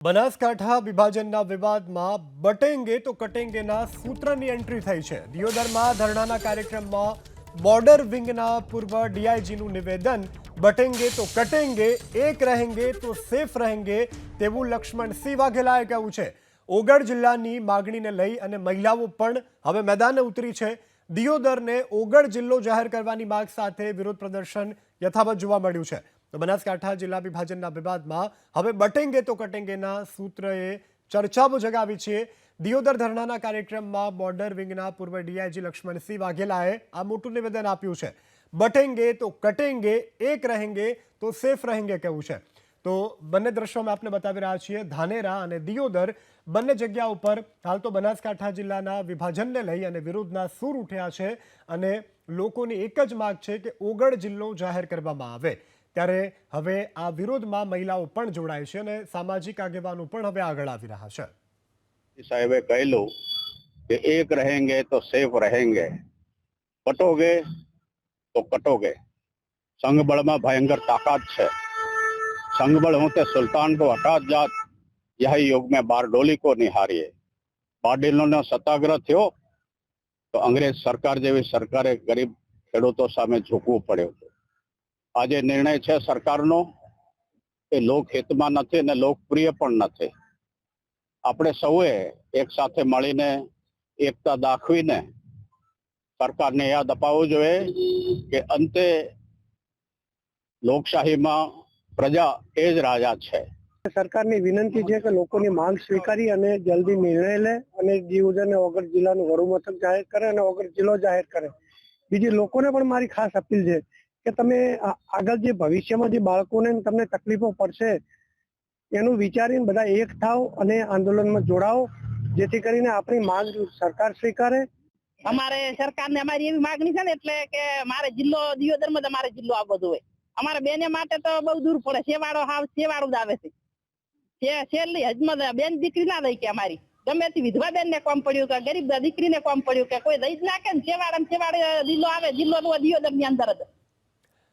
બનાસકાંઠા વિભાજનના વિવાદમાં બટેંગે તો કટેંગેના સૂત્રની એન્ટ્રી થઈ છે। દિયોદરમાં ધરણાના કાર્યક્રમમાં બોર્ડર વિંગના પૂર્વ ડીઆઈજીનું નિવેદન, બટેંગે તો કટેંગે, એક રહેંગે તો સેફ રહેંગે તેવું લક્ષ્મણસિંહ વાઘેલાએ કહ્યું છે। ઓગળ જિલ્લાની માગણીને લઈ અને મહિલાઓ પણ હવે મેદાને ઉતરી છે। દિયોદરને ઓગળ જિલ્લો જાહેર કરવાની માંગ સાથે વિરોધ પ્રદર્શન યથાવત જોવા મળ્યું છે। તો બનાસકાંઠા જિલ્લા વિભાજનના વિવાદમાં હવે બટેંગે તો કટેંગેના સૂત્રએ ચર્ચાઓ જગાવી છે। દિયોદર ધરણાના કાર્યક્રમમાં બોર્ડર વિંગના પૂર્વ ડીઆઈજી લક્ષ્મણસિંહ વાઘેલાએ આ મોટું નિવેદન આપ્યું છે। બટેંગે તો કટેંગે, એક રહેંગે તો સેફ રહેંગે કહેવું છે। તો બંને દ્રશ્યો અમે આપને બતાવી રહ્યા છીએ। ધાનેરા અને દિયોદર બંને જગ્યા ઉપર હાલ તો બનાસકાંઠા જિલ્લાના વિભાજનને લઈ અને વિરોધના સૂર ઉઠ્યા છે અને લોકોની એક જ માંગ છે કે ઓગળ જિલ્લો જાહેર કરવામાં આવે। ત્યારે હવે આ વિરોધમાં મહિલાઓ પણ જોડાય છે અને સામાજિક આગેવાનો પણ હવે આગળ આવી રહ્યા છે। સાહેબે કહેલું કે એક રહેંગે તો સેફ રહેંગે, કટોગે તો कटोगे। संघबल में भयंकर ताकत है। संघबल होते सुल्तान को हटा जात, यही युग में बारडोली को निहारिए। बारडोली सत्याग्रह थयो तो अंग्रेज सरकार जेवी सरकारे गरीब खेडूतो सामे झूकवू पड्यो। आज निर्णय है सरकारनो ए लोकहित में नहीं ने लोकप्रिय पण नहीं। આપણે સૌએ એક સાથે મળીને એકતા દાખવીને સરકારને યાદ અપાવવું જોઈએ કે અંતે લોકશાહીમાં પ્રજા એ જ રાજા છે। સરકારની વિનંતી છે કે લોકોની માંગ સ્વીકારી અને જલ્દી નિર્ણય લે અને દિયોદરને ઓગળ જિલ્લાનું વડુમથક જાહેર કરે અને ઓગળ જિલ્લો જાહેર કરે। બીજી લોકોને પણ મારી ખાસ અપીલ છે કે તમે આગળ જે ભવિષ્યમાં જે બાળકોને તમને તકલીફો પડશે એનું વિચારીને બધા એક થાવ અને આંદોલનમાં જોડાઓ, જેથી કરીને આપણી માંગ સરકાર સ્વીકારે। અમારે સરકારને અમારી એવી માંગણી છે ને એટલે કે મારે જિલ્લો દિયોદરમાં જ અમારે જિલ્લો આવવો જોઈએ। અમારે બેને માટે તો બહુ દૂર પડે, સેવાળો હાવ સેવાળું જ આવે છે। છેલ્લી હજમાં બેન દીકરી ના દઈ કે અમારી ગમે તે વિધવા બેન ને કોમ પડ્યું કે ગરીબ દીકરીને કોમ પડ્યું કે કોઈ દઈ જ નાખે ને, સેવાડે જિલ્લો આવે, જિલ્લો દિયોદર ની અંદર જ।